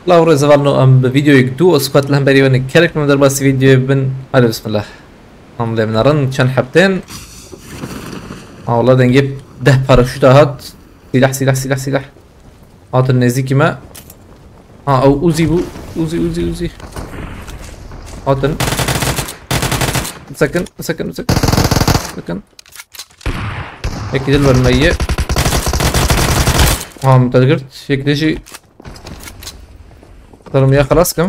الله ورزق valno am video يكدو اسقط لهم بريون كلك من درباس فيديو بن هذا بسم الله هم ده بنرن كان حبتين والله ده نجيب ده باراشوت هات سلاح هات النزيكي ما او اوزي بو اوزي هاتن سكن هيك دلو المية متذكرت هيك دشي ترى يا خلاص كم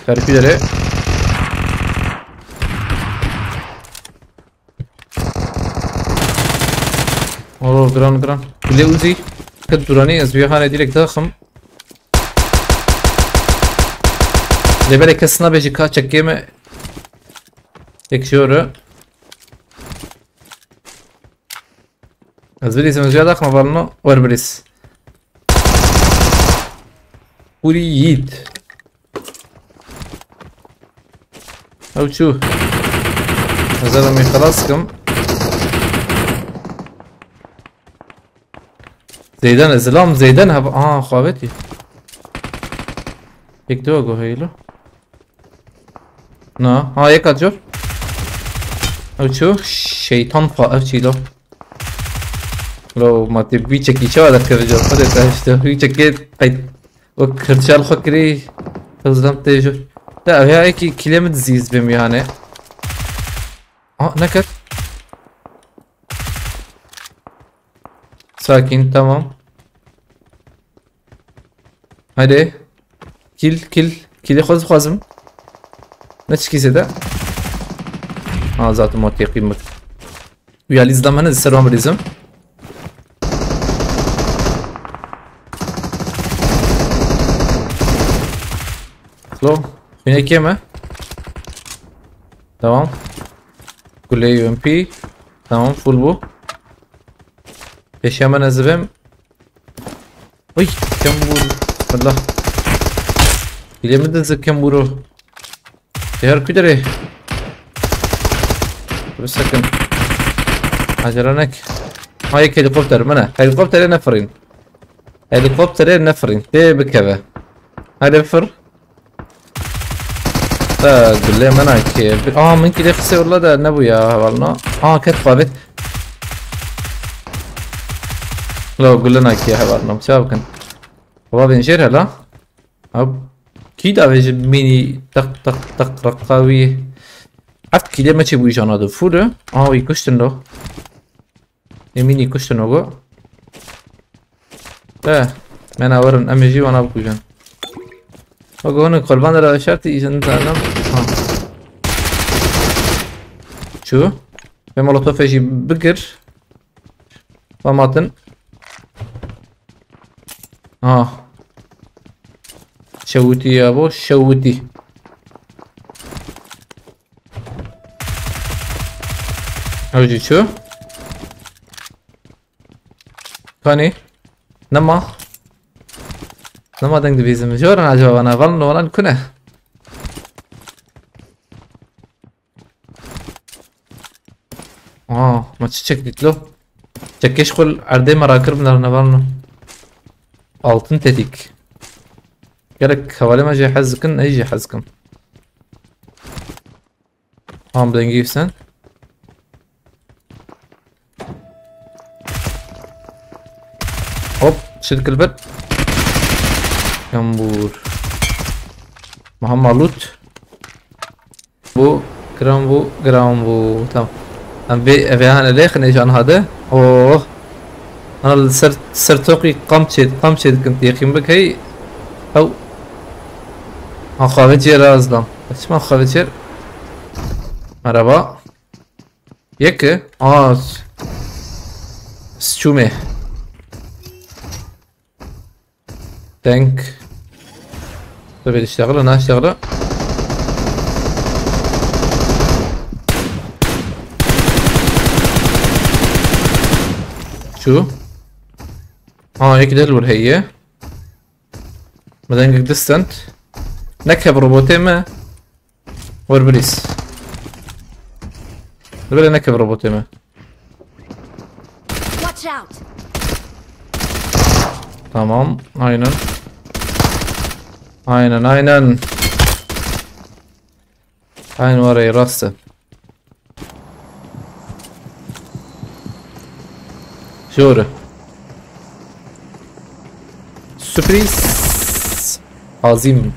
تعرفي ليه اوه جران اللي اوزي كدوراني ازبيا خانه ديلك داخم لبالي كسنا بيجي كاتشك جيمه هيك شورة ازبيلي سمجا داخم بالنا وربريس وريد او شو زلمي خلاص كم زيدان الزلام زيدان هب خوابتي هيك دوغو هيلو نا هيك اجور او شو شيطان فاقف لو لو ما تبي تشكي شو هذا كرجال خذ تشتري تشكيت وكرتشال خكري تظلم تيجور لا هي كلمة زيز بهم يعني نكت ساكن تمام هادي كيل خازم نتشكي سدا ذات موت يقيمك ويا ليزدم هنا السلام ريزم سلو فينا كيما تمام كل يو ام بي تمام فول بو ايش ياما نزبم وي كم بول بسم الله اللي مدنز كم بورو يهر كدري بس سكن عجرانك هاي هليكوبتر منا هليكوبتر نفرين تي بكذا هذا فر لا قل لي منا كيف من كده خسي والله ده نبويا والله كتف بيت لو قل لنا كي حوارنا مسابقا هو بنشيرها لا اب كيدا بيجي ميني تق رقاوي عرفت كده ما تبوي جانا دو فوده يكشتن له يميني يكشتن له لا انا ورن امجي وانا بكوجان هون قربان را شرطي اذا انت انا شو في مولوتوف يجي بقر طماطم شوتي يا ابو شوتي اوجي شو كاني نما دنگ دویزم جورن عجبا وانا ولن ولن کنه ما تشك ديتلو çekeş kol arde marakır bunlar navalno altın tetik gerek havale ma jehazkın ay jehazkın بدنا نجيب سن هوب شد البر ينبور محمد لوت بو جرام بو تمام ابي انا ليه خليني اجي انا هذا انا سرتوقي قمت كنت يقيم بك هي او خاوتير ازلام اسمع خاوتير مرحبا يك سچومه تانك طيب اشتغل انا اشتغل شو هيك دلور هي بعدين ديستنت نكهب روبوتيما وربريس دبل نكهب روبوتيما تمام aynen Aynen aynen. Aynen orayı rastı. Şöyle. Sürpriz. Azim.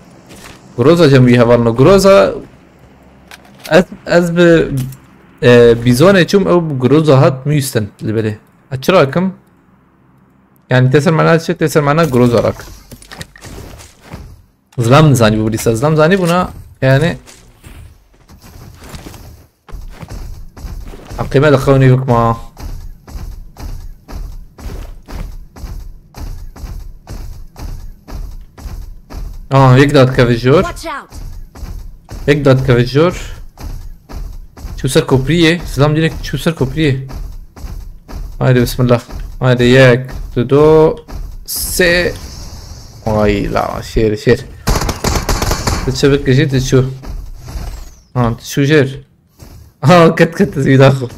Groza جنبي هفرنا groza از به بیزانه چوم او groza هات میستن لبله اتشراكم يعني تسر معناه چه تسر معناه groza راك ظلام زاني بوديس ظلام زاني بنا يعني القيمة دخلوني بك ما يقدر كافيجور يقدر كافيجور شو سر كوبريه سلام دينك شو سر كوبريه هايدي بسم الله هايدي ياك تدو سي واي لا شير شير تشبك جيت تشو تشو جير كت زيد اخو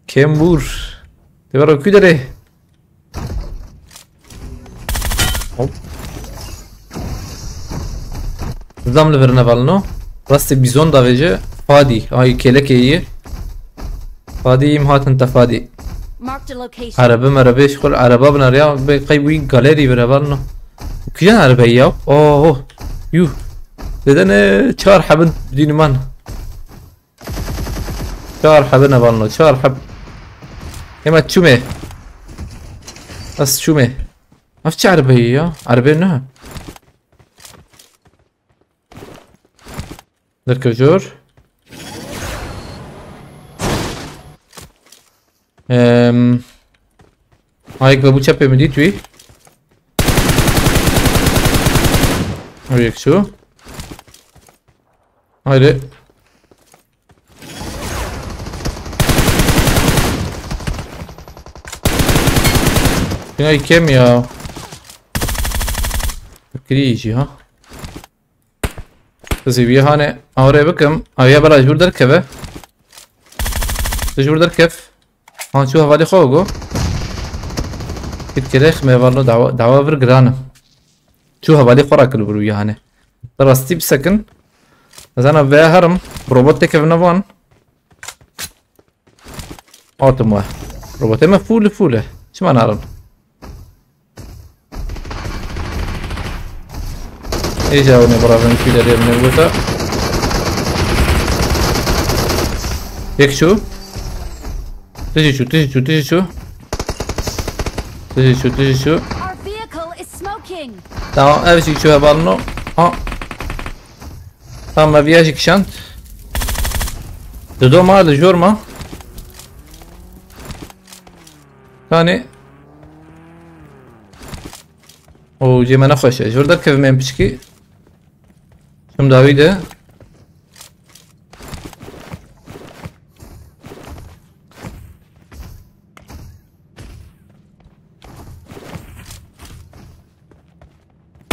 كيمبور تبرو كدري زام لورنا بالنو راست بيزون داوجه فادي هاي كيلكيه فادي مهاتن تفادي عربه مربه شغل عربه بنريا بقيبوي جاليري برابلنو كيان عربيه اوه يو ددن چهار حبن بدين من چهار حبن بالنو چهار حب اما تشومه بس شومه ما في عربيه عربيه نه نركب جور هايك بابو چپه مدی توی یک شو هایده هاي كم يا كريجي ها تزيبيه هاني اوري بكم اويا برا جور دركبه جور دركب هان شو هفالي خوغو كت كريخ ما والله دعوة برقرانه شو هفالي خوراك البروية هاني درستي بسكن بس انا بيا هرم بروبوت تكف نفان اوتم واحد روبوتي ما فولة شو ما نعرف ايه جاوني برافن في داري من الوتا يك شو تجي شو تمام ابشي شو هبالنو تمام ما فيهاش كشنت دو ما لجور ما ثاني او جيما نخوش جور در كيف مين بشكي شم داويده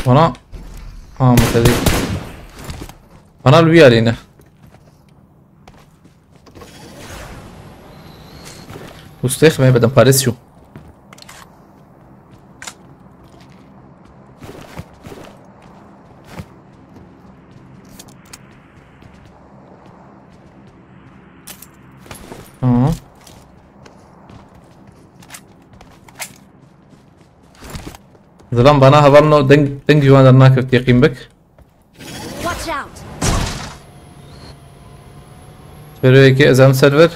وانا متذي انا الويا لينا واستخدم بدل باريسيو زلام بنا هبالنو دنگ جوان درناك يقين بك شبرو يكي ازام سيرفر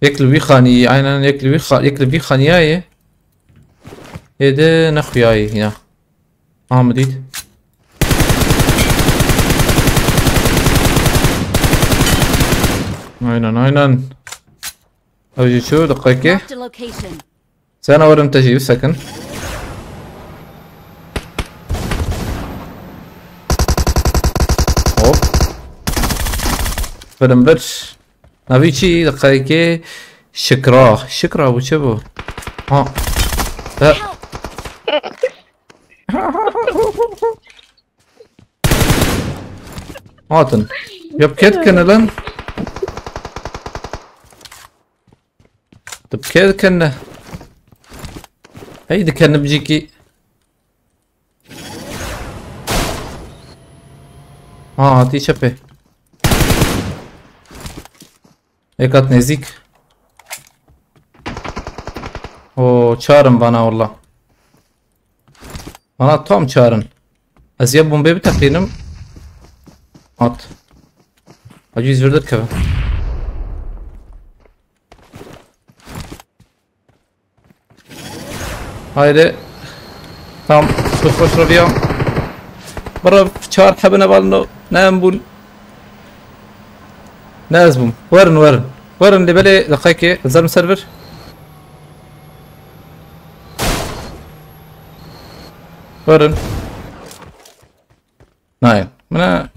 يكل بي خاني عينا يكل بي خانياي يده نخوياي هنا مديد عينا اوجي شو دقيقة سنة ورم تجيب سكن هوب بدنبرش نبي شي دقيقة شكرا ابو شبو لا هاتن يبكيت كنلن طب كده كنا هي دكان بجيكي هاتي شبه هيك نزيك او çağırın bana والله bana tam çağırın ازياب bombayı bir takayım at aciz verdik keve haydi tam تخش ربيع برا çağır حبنا بالنا نام بول نازبم ورن اللي بالي دقيقة زلم سيرفر ورن ناين منا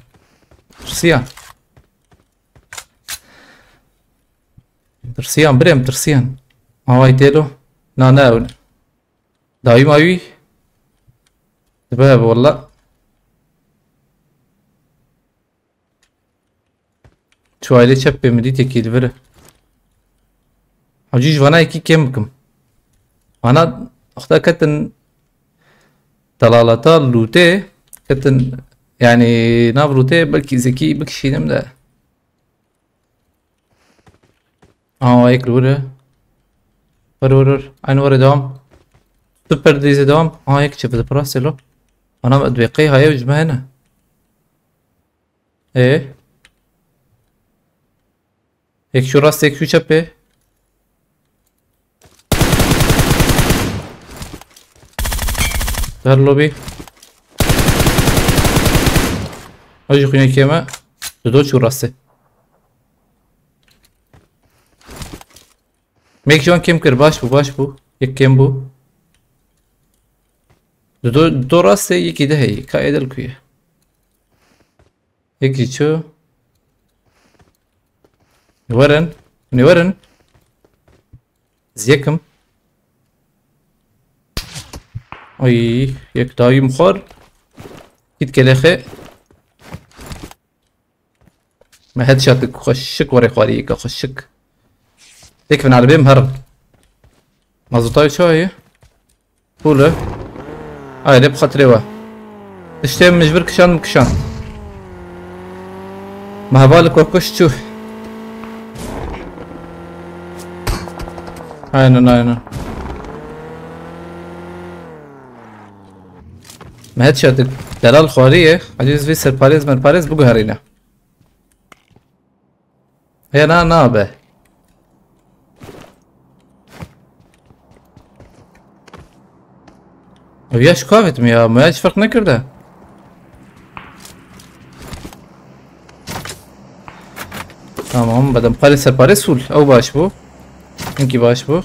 ترسيان بريم ترسيان هواي تيلو نا داوي ماوي دباب والله شو aile çöp mi diye tekil ver. Hacı bana iki kemkim. Bana akta katen dalalata lute katen yani navrute belki zeki bir kişiydim de. Ek lure. Var. Aynı var devam. Süper dizi devam. Ek çöpte paraselo. Ana adbeqi هاي وجمه هنا. هيك شو راسك شو شبه ده اللوبي اجي خلينا كيما دو شو راسه ميك جوان كيم كر باش بو يك كيم بو دو راسه يكي ده هي كايد الكويه يكي شو ورن زيكم اي يك داوي مخار كيت كلاخي ما هاد شاتك خشك وري خواريك خشك هيك من على بيم هرب مزطاي شو هي قوله هاي لب خطريوه تشتم مجبر كشان ما بالك وكش شو aynen ما هاد شاتك دلال خواريه عجيز في سرباريز من باريس بقو هرينا هي نابه وياش كافت ميا ما هيش فرق نكرده tamam بدم باريس سرباريز فول او باش بو انكي باش بو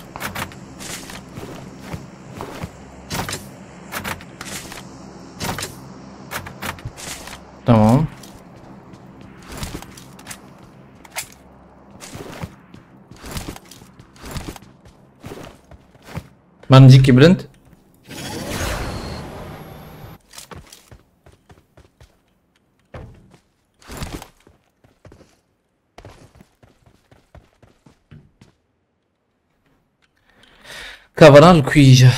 تمام ما نجيكي برنت كافران الكويجة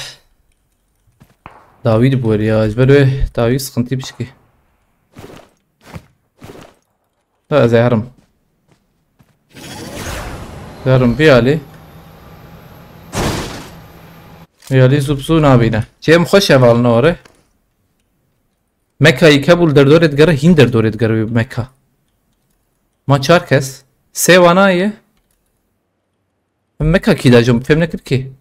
داويد بوريا اجبروه داويد سخنتي بشكي لا زي هرم بيالي زبزو نابينه چه مخوش اول نوره مكا يكبول در دورت گره هين در دورت گره مكا ما چار کس سه وانایه مكا کی دا جم فهم نکر کی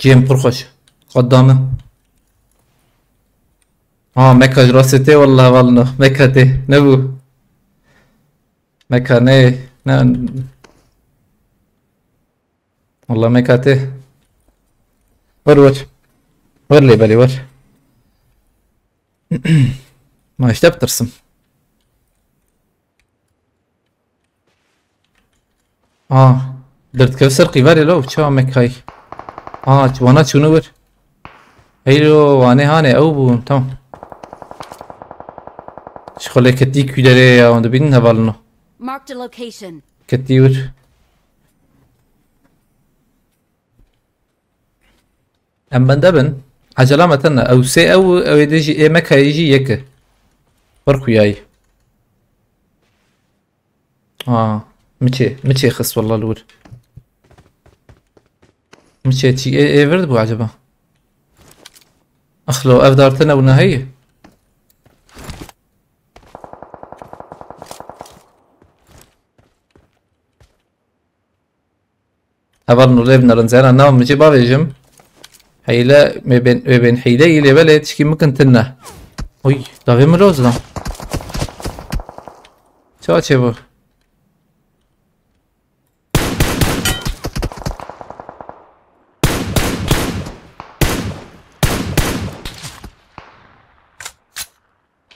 جيم پرخوش قدامه مكا جراسته والله مكا تي نبو مكا نه والله مكا تي ور لي بالي ور ما اشتبت ترسم درت كوسر قيبالي لو بشا مكاي وانا شنو ور هيلو وانا هاني او بو تمام شغله كتي كيدري يا وند بين هبالنا Marked a location. كتي ور ام بندبن عجله متنا او سي او يديجي اي مكا يجي يك بركو ياي متشي خص والله الول متشي تي اي فرد بو عجبه اخلو افدارتنا ونهاية هبرنو ليبنا رنزانا ناوم مجي بابي جم حيلا ما بين حيلا يلي بلد شكي ممكن تنه اوي دافي ملوز دا شو بو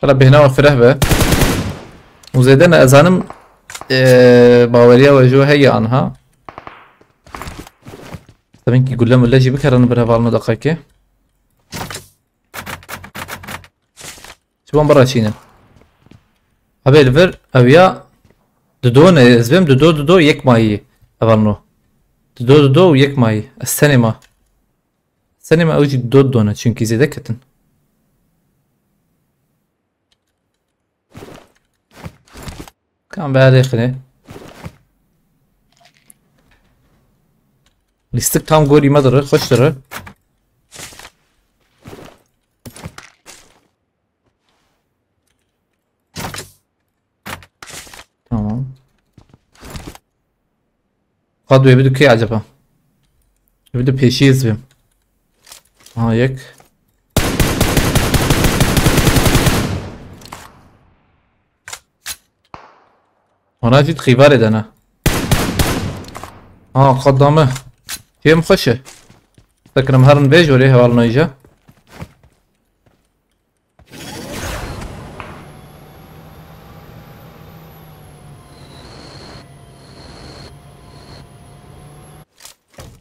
ربي هنا وفي رهبة وزيدنا ازانم باوريا وجوه هي عنها طبعا كي يقول لهم اللي بك رن برا فالنا دقيقة شو برا شينا ابي الفر اويا دودو زبم دودو يك ماي افرنو دودو يك ماي السينما اوجي دودونا çünkü زيدكتن كان بعد خلي Listik tam gol imadır, hoştur. Tamam. Kadroya bir dükkanı acaba. Bir de peşi izleyeyim. Yek. Ona ciddi khibar edene. Qaddamı. كيف مخشه تكرم هرن بيج ولا ايه والله يجا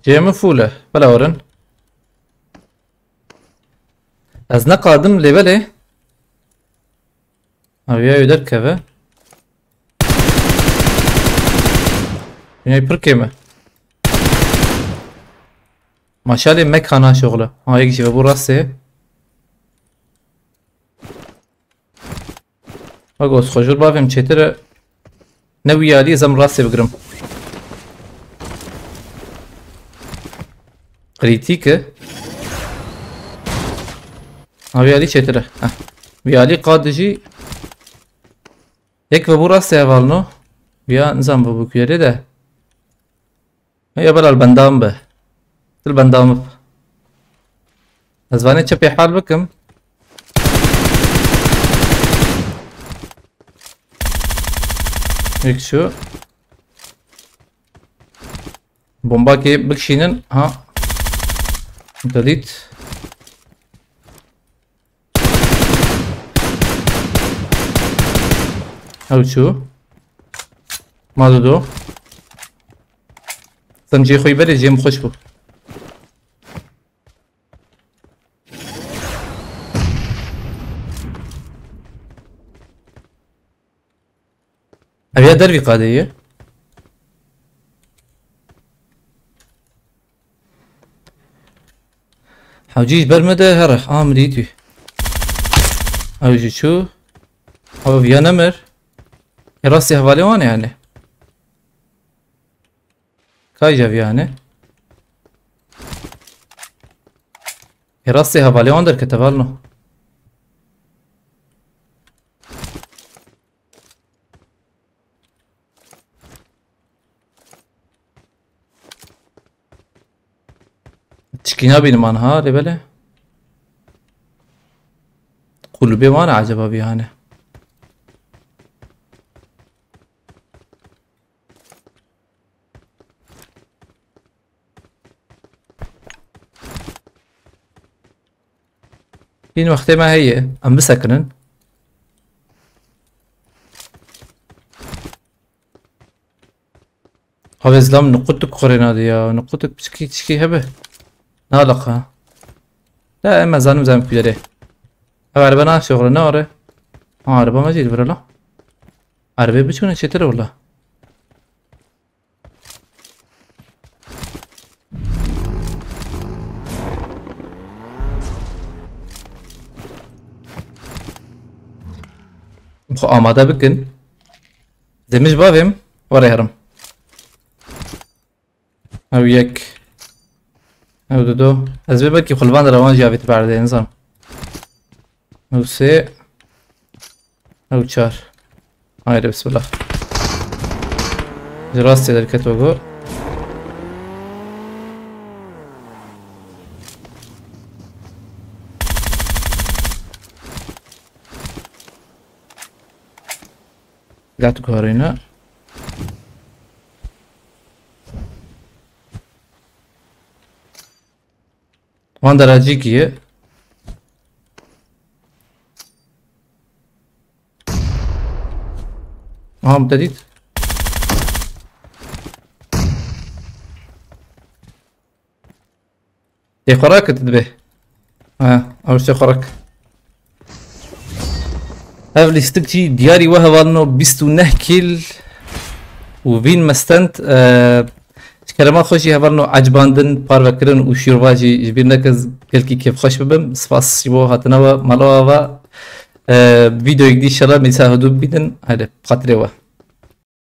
جاي مفولة بلا ورن ازنا قادم لبله اويا يدر كفا يعني بركيمه ماشالله مكانا شغله هيك شيء بو راسه اگوس خوجور بافم چتر نویالی زم راسه بگرم قريتيك ويالي چتر ويالي قادجي يك بو راسه والنو ويا نظام بو كيره ده هيا بلا البندام به البندام ازواني چپي حال بكم هيك شو بومبا كي بكشينن انتديت او شو ما دو سمجي خوي بلي جيم خوش بو أبيها دربي قادية حوجيش برمده هرح مريتي اوجي شو او فيا نمر راسي هوالي وانا يعني كاي جا يعني راسي هوالي وانا در كتبالنو تشكينا بين مانها لبله قلبي وانا عجبا بيهانه این وقتی ما هي ام بسكنن هذا زلام نقطك قرينا ديا نقطك تشكي هبه نالقها لا اما زانم زانم كبيره عربه نه شغل ناره عربه ما جيت برلا عربه بتكون شتر ولا خو آماده بکن دمش باویم وره هرم او یک او دو از ببر که خلوان روان جاوید برده انسان او سه او چار آیره بسم الله راستی در کتو گو گاتو کارینا وان درجی کیه هم دادید یه خوراک تدبه اول خوراک اول استكتي دياري وهوانو 29 كيل وبين مستنت كلمات خوشي هبرنو عجباندن بارفكرن وشيرواجي جبير نكز كلكي كيف خوش ببم سپاس شبو هاتنوا مالوا فيديو جديد ان شاء الله ميساهدو بيدن هذا بخاطري